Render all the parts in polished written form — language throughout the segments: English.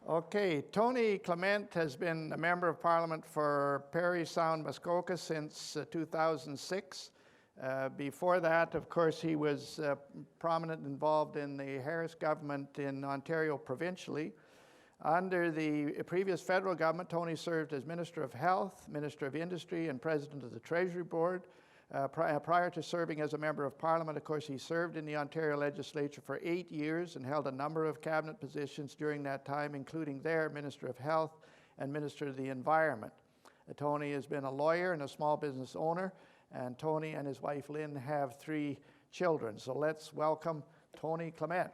Okay, Tony Clement has been a member of Parliament for Parry Sound, Muskoka since 2006. Before that, of course, he was prominent involved in the Harris government in Ontario provincially. Under the previous federal government, Tony served as Minister of Health, Minister of Industry, and President of the Treasury Board. Prior to serving as a member of Parliament, of course, he served in the Ontario legislature for 8 years and held a number of cabinet positions during that time, including there Minister of Health and Minister of the Environment. Tony has been a lawyer and a small business owner, and Tony and his wife Lynn have 3 children. So let's welcome Tony Clement.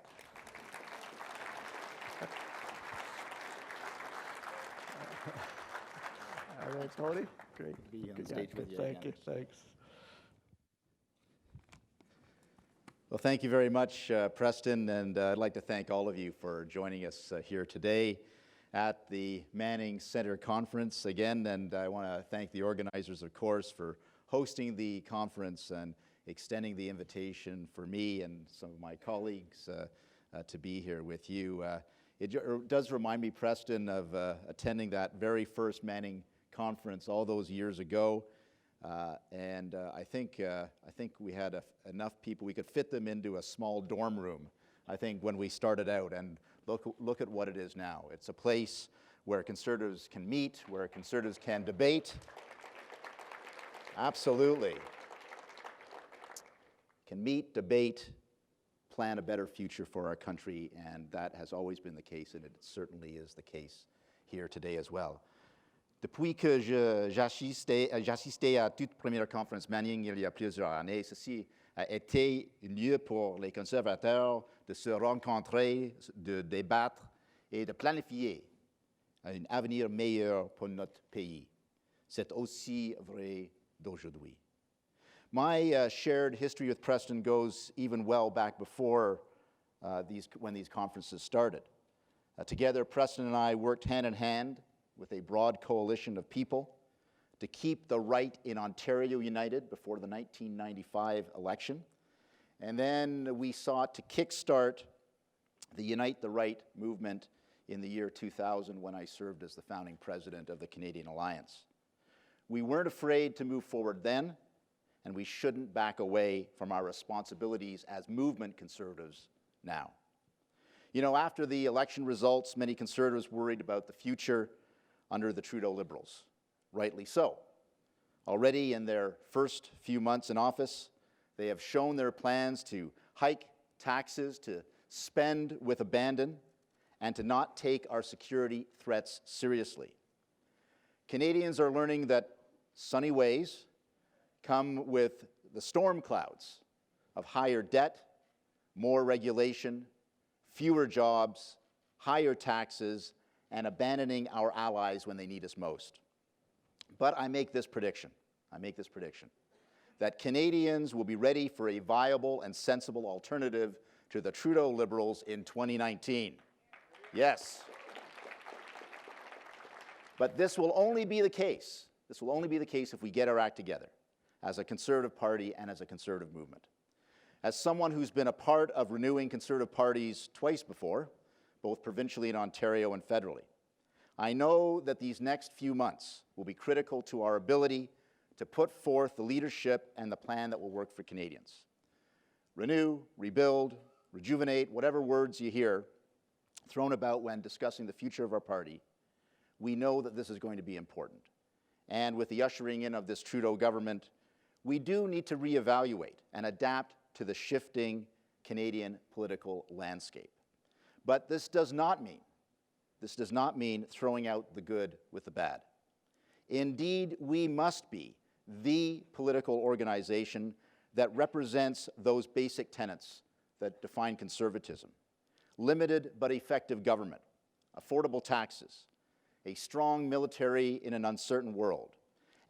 All right, Tony. Great to be on stage with you. Thank you. Thanks. Well, thank you very much, Preston, and I'd like to thank all of you for joining us here today at the Manning Center Conference again, and I want to thank the organizers, of course, for hosting the conference and extending the invitation for me and some of my colleagues to be here with you. It does remind me, Preston, of attending that very first Manning Conference all those years ago. I think we had enough people, we could fit them into a small dorm room, I think, when we started out, and look at what it is now. It's a place where Conservatives can meet, where Conservatives can debate. Absolutely. Can meet, debate, plan a better future for our country, and that has always been the case, and it certainly is the case here today as well. Depuis que j'assistais à toute première conférence Manning il y a plusieurs années, ceci a été un lieu pour les conservateurs de se rencontrer, de débattre et de planifier un avenir meilleur pour notre pays. C'est aussi vrai d'aujourd'hui. My shared history with Preston goes even well back before when these conferences started. Together, Preston and I worked hand in hand with a broad coalition of people to keep the right in Ontario united before the 1995 election. And then we sought to kickstart the Unite the Right movement in the year 2000 when I served as the founding president of the Canadian Alliance. We weren't afraid to move forward then, and we shouldn't back away from our responsibilities as movement Conservatives now. You know, after the election results, many Conservatives worried about the future under the Trudeau Liberals, rightly so. Already in their first few months in office, they have shown their plans to hike taxes, to spend with abandon, and to not take our security threats seriously. Canadians are learning that sunny ways come with the storm clouds of higher debt, more regulation, fewer jobs, higher taxes, and abandoning our allies when they need us most. But I make this prediction, that Canadians will be ready for a viable and sensible alternative to the Trudeau Liberals in 2019. Yes. But this will only be the case if we get our act together as a Conservative party and as a Conservative movement. As someone who's been a part of renewing Conservative parties twice before, both provincially in Ontario and federally, I know that these next few months will be critical to our ability to put forth the leadership and the plan that will work for Canadians. Renew, rebuild, rejuvenate, whatever words you hear thrown about when discussing the future of our party, we know that this is going to be important. And with the ushering in of this Trudeau government, we do need to reevaluate and adapt to the shifting Canadian political landscape. But this does not mean throwing out the good with the bad. Indeed, we must be the political organization that represents those basic tenets that define conservatism: limited but effective government, affordable taxes, a strong military in an uncertain world,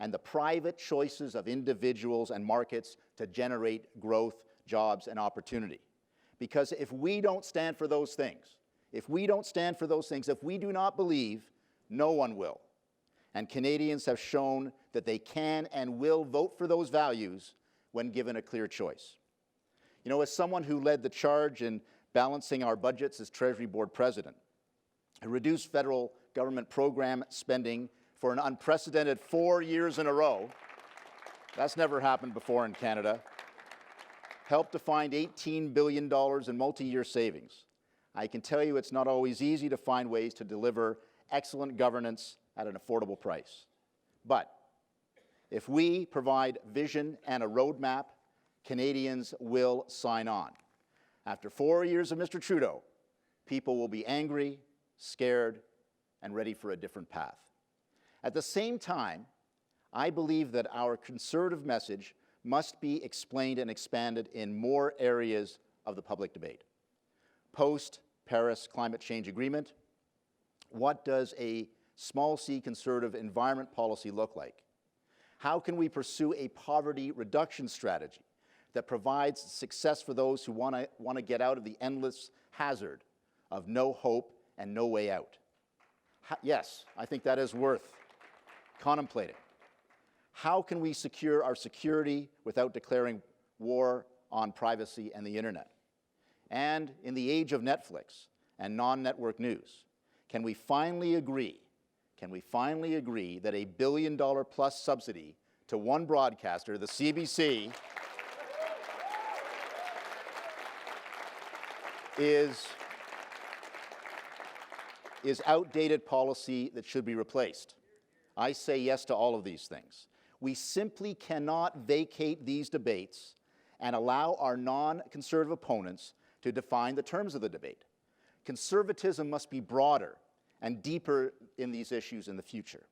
and the private choices of individuals and markets to generate growth, jobs, and opportunity. Because if we don't stand for those things, if we do not believe, no one will. And Canadians have shown that they can and will vote for those values when given a clear choice. You know, as someone who led the charge in balancing our budgets as Treasury Board President, reduced federal government program spending for an unprecedented 4 years in a row. That's never happened before in Canada. Helped to find $18 billion in multi-year savings. I can tell you it's not always easy to find ways to deliver excellent governance at an affordable price. But if we provide vision and a roadmap, Canadians will sign on. After 4 years of Mr. Trudeau, people will be angry, scared, and ready for a different path. At the same time, I believe that our conservative message must be explained and expanded in more areas of the public debate. Post-Paris Climate Change Agreement, what does a small c conservative environment policy look like? How can we pursue a poverty reduction strategy that provides success for those who want to get out of the endless hazard of no hope and no way out? Yes, I think that is worth contemplating. How can we secure our security without declaring war on privacy and the internet? And in the age of Netflix and non-network news, can we finally agree that a $1 billion plus subsidy to one broadcaster, the CBC, is outdated policy that should be replaced? I say yes to all of these things. We simply cannot vacate these debates and allow our non-conservative opponents to define the terms of the debate. Conservatism must be broader and deeper in these issues in the future.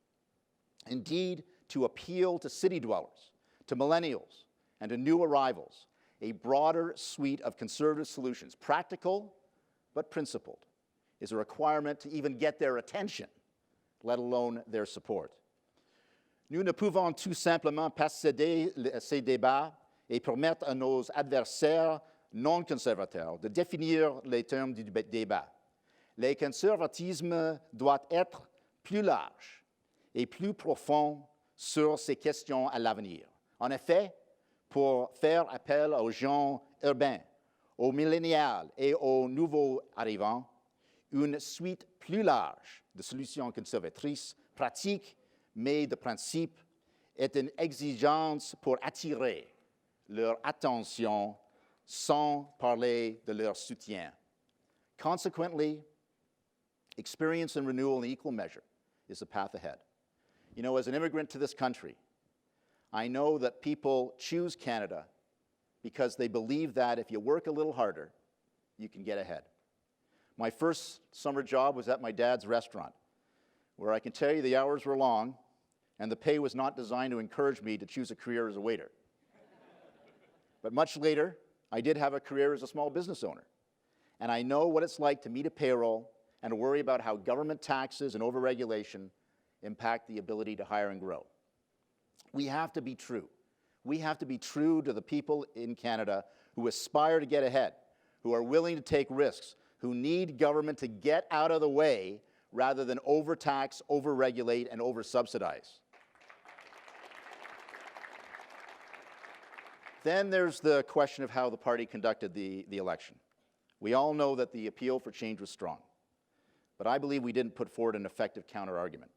Indeed, to appeal to city dwellers, to millennials, and to new arrivals, a broader suite of conservative solutions, practical but principled, is a requirement to even get their attention, let alone their support. Nous ne pouvons tout simplement pas céder ces débats et permettre à nos adversaires non conservateurs de définir les termes du débat. Le conservatisme doit être plus large et plus profond sur ces questions à l'avenir. En effet, pour faire appel aux gens urbains, aux millénials et aux nouveaux arrivants, une suite plus large de solutions conservatrices, pratiques, mais de principe, est une exigence pour attirer leur attention sans parler de leur soutien. Consequently, experience and renewal in equal measure is the path ahead. You know, as an immigrant to this country, I know that people choose Canada because they believe that if you work a little harder, you can get ahead. My first summer job was at my dad's restaurant, where I can tell you the hours were long and the pay was not designed to encourage me to choose a career as a waiter. But much later, I did have a career as a small business owner. And I know what it's like to meet a payroll and to worry about how government taxes and overregulation impact the ability to hire and grow. We have to be true. We have to be true to the people in Canada who aspire to get ahead, who are willing to take risks, who need government to get out of the way rather than overtax, overregulate, and oversubsidize. Then there's the question of how the party conducted the election. We all know that the appeal for change was strong, but I believe we didn't put forward an effective counter-argument.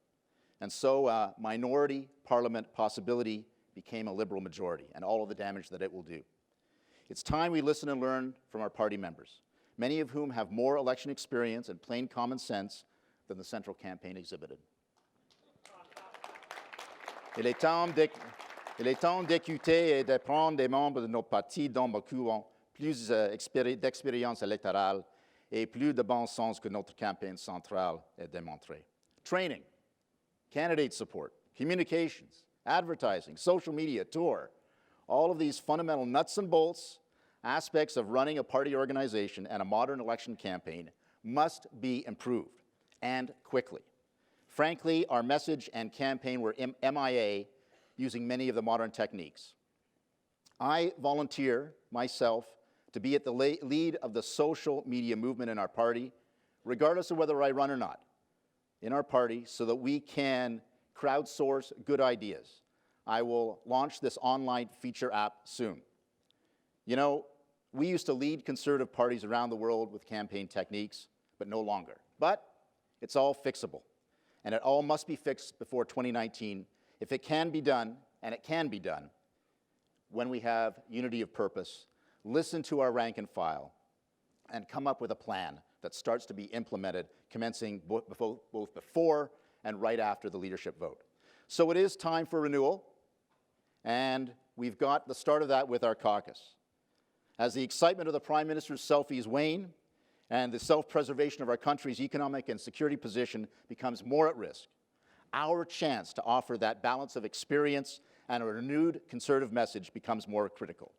And so minority parliament possibility became a Liberal majority, and all of the damage that it will do. It's time we listen and learn from our party members, many of whom have more election experience and plain common sense than the Central campaign exhibited. Il est temps d'écouter et d'apprendre des membres de nos partis dont beaucoup ont plus d'expérience électorale et plus de bon sens que notre campagne centrale a démontré. Training, candidate support, communications, advertising, social media, tour, all of these fundamental nuts and bolts aspects of running a party organization and a modern election campaign must be improved, and quickly. Frankly, our message and campaign were MIA using many of the modern techniques. I volunteer myself to be at the lead of the social media movement in our party, regardless of whether I run or not, in our party, so that we can crowdsource good ideas. I will launch this online feature app soon. You know, we used to lead conservative parties around the world with campaign techniques, but no longer. But It's all fixable. And it all must be fixed before 2019 if it can be done, and it can be done, when we have unity of purpose, listen to our rank and file, and come up with a plan that starts to be implemented, commencing both before and right after the leadership vote. So it is time for renewal, and we've got the start of that with our caucus. As the excitement of the Prime Minister's selfies wane, and the self-preservation of our country's economic and security position becomes more at risk, our chance to offer that balance of experience and a renewed Conservative message becomes more critical.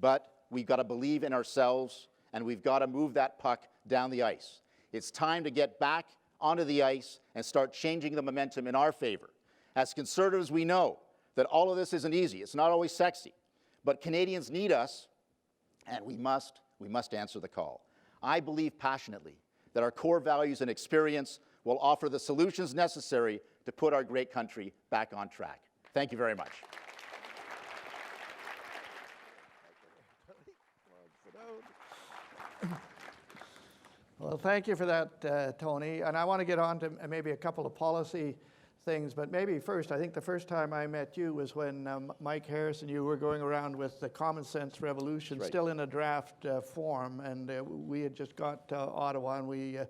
But we've got to believe in ourselves, and we've got to move that puck down the ice. It's time to get back onto the ice and start changing the momentum in our favor. As Conservatives, we know that all of this isn't easy. It's not always sexy. But Canadians need us, and we must answer the call. I believe passionately that our core values and experience will offer the solutions necessary to put our great country back on track. Thank you very much. Well, thank you for that, Tony. And I want to get on to maybe a couple of policy things, but maybe first, I think the first time I met you was when Mike Harris and you were going around with the Common Sense Revolution, still in a draft form, and we had just got to Ottawa, and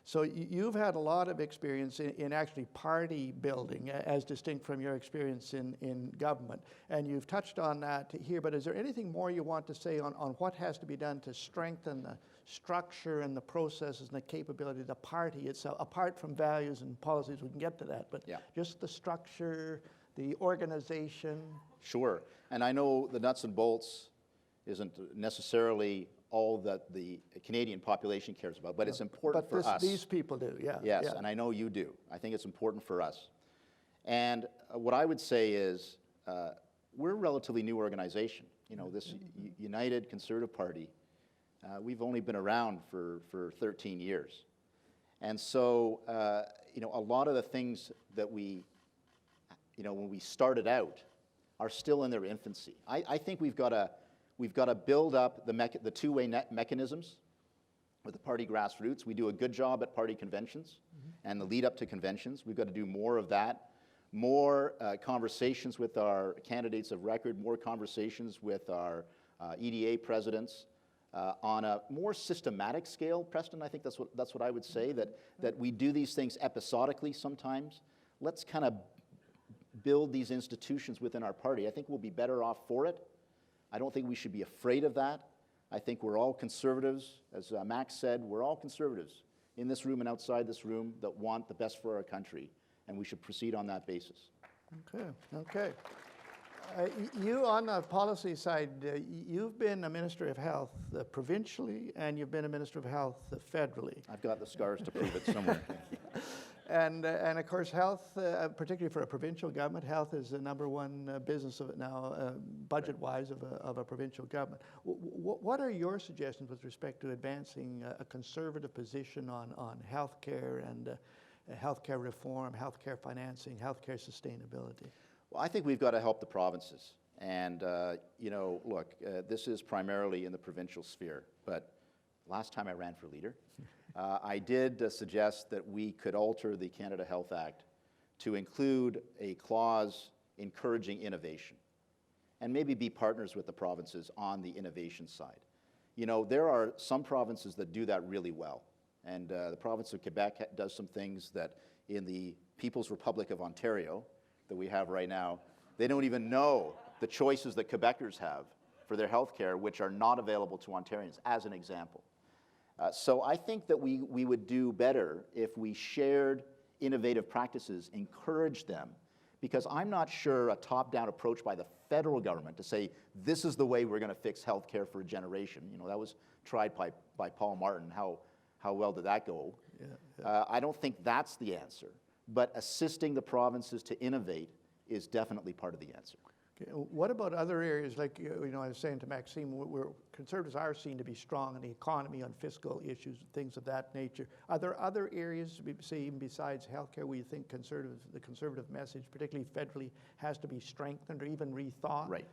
so you've had a lot of experience in actually party building, as distinct from your experience in government. And you've touched on that here, but is there anything more you want to say on what has to be done to strengthen the structure and the processes and the capability of the party itself, apart from values and policies? We can get to that, but just the structure, the organization. Sure, and I know the nuts and bolts isn't necessarily all that the Canadian population cares about, but it's important for us. These people do, yeah. Yes, and I know you do. I think it's important for us. And what I would say is, we're a relatively new organization. You know, this United Conservative Party, we've only been around for 13 years. And so, you know, a lot of the things that we, you know, when we started out are still in their infancy. I think we've got to build up the two-way mechanisms with the party grassroots. We do a good job at party conventions and the lead up to conventions. We've got to do more of that, more conversations with our candidates of record, more conversations with our EDA presidents on a more systematic scale. Preston, I think that's what I would say, that we do these things episodically sometimes. Let's kind of build these institutions within our party. I think we'll be better off for it. I don't think we should be afraid of that. I think we're all Conservatives. As Max said, we're all Conservatives in this room and outside this room that want the best for our country, and we should proceed on that basis. Okay. You, on the policy side, you've been a Minister of Health provincially, and you've been a Minister of Health federally. I've got the scars to prove it somewhere. And of course, health, particularly for a provincial government, health is the number one business of it now, budget-wise, of a provincial government. What are your suggestions with respect to advancing a Conservative position on healthcare and healthcare reform, healthcare financing, healthcare sustainability? Well, I think we've got to help the provinces. And, you know, look, this is primarily in the provincial sphere, but last time I ran for leader, I did suggest that we could alter the Canada Health Act to include a clause encouraging innovation and maybe be partners with the provinces on the innovation side. You know, there are some provinces that do that really well. And the province of Quebec does some things that in the People's Republic of Ontario that we have right now, they don't even know the choices that Quebecers have for their health care, which are not available to Ontarians, as an example. So I think that we would do better if we shared innovative practices, encouraged them, because I'm not sure a top-down approach by the federal government to say, this is the way we're going to fix health care for a generation. You know, that was tried by Paul Martin. How well did that go? I don't think that's the answer, but assisting the provinces to innovate is definitely part of the answer. Okay. What about other areas, like, you know, I was saying to Maxime, Conservatives are seen to be strong in the economy, on fiscal issues, things of that nature. Are there other areas, say, even besides healthcare, where you think the Conservative message, particularly federally, has to be strengthened or even rethought? Right.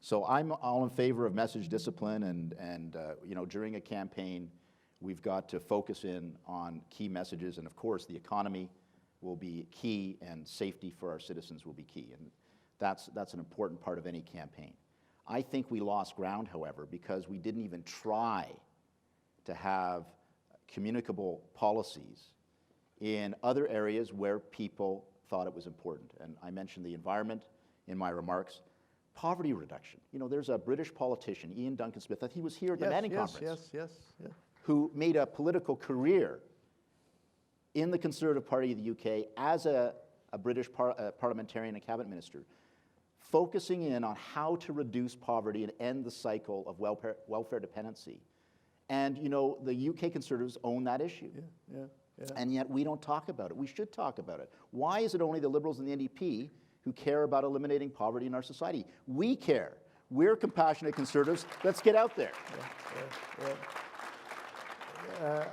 So I'm all in favor of message discipline, and you know, during a campaign, We've got to focus in on key messages, and of course the economy will be key, and safety for our citizens will be key, and that's an important part of any campaign. I think we lost ground, however, because we didn't even try to have communicable policies in other areas where people thought it was important. And I mentioned the environment in my remarks. Poverty reduction. You know, there's a British politician, Ian Duncan Smith, he was here at the Manning Conference, Yes. who made a political career in the Conservative Party of the UK as a British parliamentarian and cabinet minister, focusing in on how to reduce poverty and end the cycle of welfare dependency. And, you know, the UK Conservatives own that issue. Yeah. And yet we don't talk about it. We should talk about it. Why is it only the Liberals and the NDP who care about eliminating poverty in our society? We care. We're compassionate Conservatives. Let's get out there.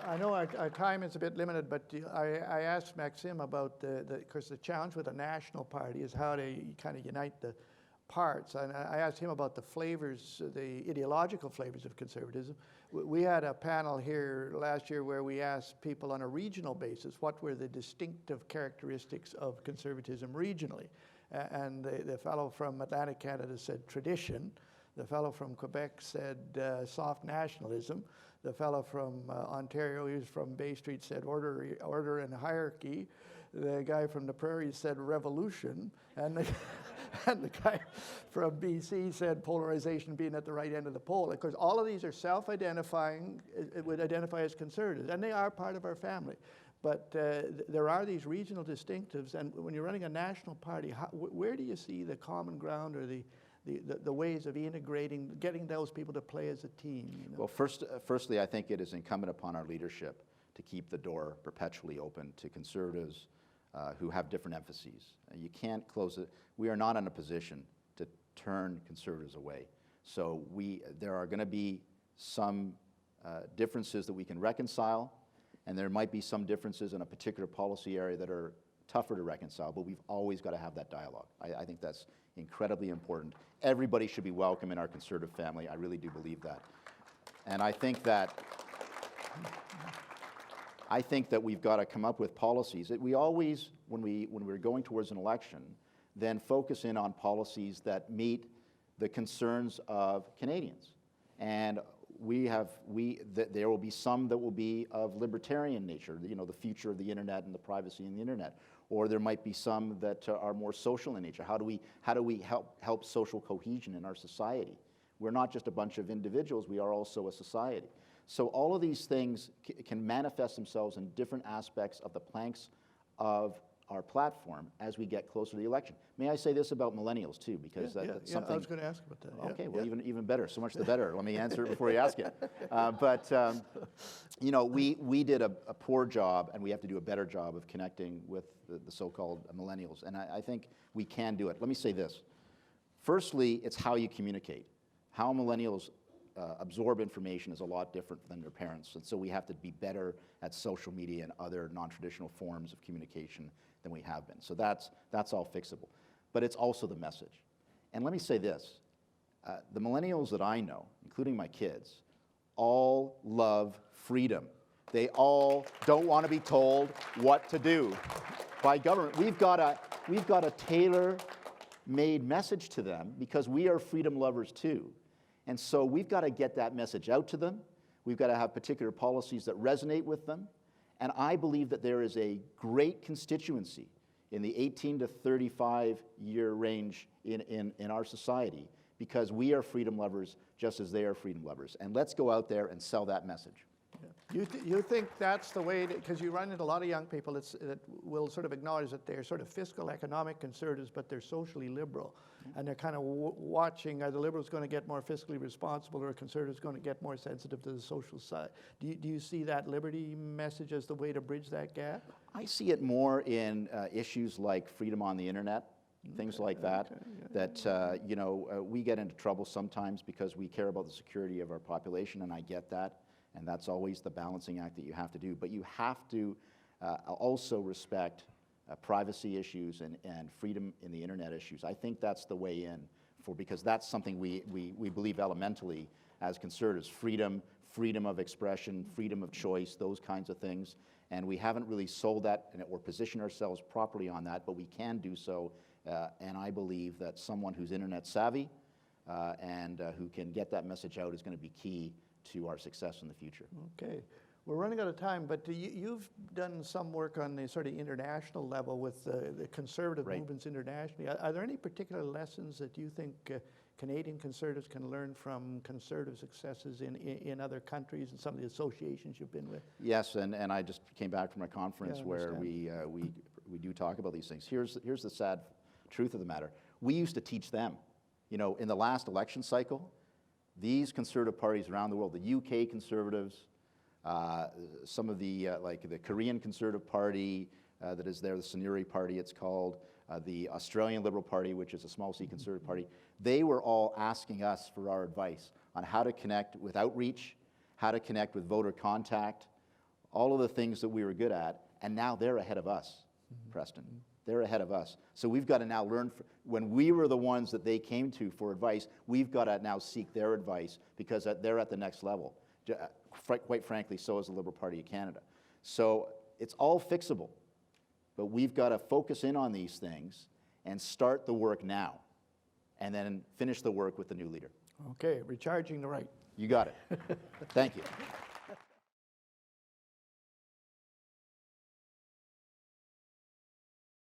I know our time is a bit limited, but I asked Maxime about because the challenge with a national party is how to kind of unite the parts. And I asked him about the flavors, the ideological flavors of conservatism. We had a panel here last year where we asked people on a regional basis what were the distinctive characteristics of conservatism regionally. And the fellow from Atlantic Canada said tradition. The fellow from Quebec said soft nationalism. The fellow from Ontario, he was from Bay Street, said order and hierarchy. The guy from the Prairies said revolution. And the guy from BC said polarization being at the right end of the pole. Of course, all of these are self-identifying, it would identify as conservatives, and they are part of our family. But there are these regional distinctives, and when you're running a national party, where do you see the common ground or the ways of integrating, getting those people to play as a team? You know? Well, firstly, I think it is incumbent upon our leadership to keep the door perpetually open to Conservatives who have different emphases. You can't close it. We are not in a position to turn Conservatives away. So there are going to be some differences that we can reconcile, and there might be some differences in a particular policy area that are tougher to reconcile, but we've always got to have that dialogue. I think that's incredibly important. Everybody should be welcome in our Conservative family. I really do believe that. And I think that we've got to come up with policies. We always, when we're going towards an election, then focus in on policies that meet the concerns of Canadians. And there will be some that will be of libertarian nature, you know, the future of the internet and the privacy in the internet. Or there might be some that are more social in nature. How do we help social cohesion in our society? We're not just a bunch of individuals, we are also a society. So all of these things can manifest themselves in different aspects of the planks of our platform as we get closer to the election. May I say this about millennials too, because that's something. I was going to ask about that. Okay, well, even better. So much the better. Let me answer it before you ask it. You know, we did a poor job, and we have to do a better job of connecting with the so-called millennials, and I think we can do it. Let me say this. Firstly, it's how you communicate. How millennials absorb information is a lot different than their parents, and so we have to be better at social media and other non-traditional forms of communication than we have been. So that's all fixable. But it's also the message. And let me say this. The millennials that I know, including my kids, all love freedom. They all don't want to be told what to do by government. We've got a tailor-made message to them because we are freedom lovers too. And so we've got to get that message out to them. We've got to have particular policies that resonate with them. And I believe that there is a great constituency in the 18 to 35 year range in our society because we are freedom lovers just as they are freedom lovers. And let's go out there and sell that message. You think that's the way, because you run into a lot of young people that will sort of acknowledge that they're sort of fiscal economic conservatives, but they're socially liberal. And they're kind of watching, are the liberals going to get more fiscally responsible or are conservatives going to get more sensitive to the social side? Do you see that liberty message as the way to bridge that gap? I see it more in issues like freedom on the internet, things like that, you know, we get into trouble sometimes because we care about the security of our population, and I get that. And that's always the balancing act that you have to do. But you have to also respect privacy issues and freedom in the internet issues. I think that's the way in because that's something we believe elementally as conservatives: freedom of expression, freedom of choice, those kinds of things. And we haven't really sold that or positioned ourselves properly on that, but we can do so. And I believe that someone who's internet savvy and who can get that message out is going to be key to our success in the future. Okay. We're running out of time, but you've done some work on the sort of international level with the conservative movements internationally. Are there any particular lessons that you think Canadian conservatives can learn from conservative successes in other countries and some of the associations you've been with? Yes, and I just came back from a conference where we do talk about these things. Here's the sad truth of the matter. We used to teach them. You know, in the last election cycle, these conservative parties around the world, the UK conservatives, some of the, like the Korean Conservative Party that is there, the Senuri Party it's called, the Australian Liberal Party, which is a small c conservative party, they were all asking us for our advice on how to connect with outreach, how to connect with voter contact, all of the things that we were good at, and now they're ahead of us, Preston. They're ahead of us. So we've got to now learn, when we were the ones that they came to for advice, we've got to now seek their advice because they're at the next level. Quite frankly, so is the Liberal Party of Canada. So it's all fixable, but we've got to focus in on these things and start the work now, and then finish the work with the new leader. Okay, recharging the right. You got it. Thank you.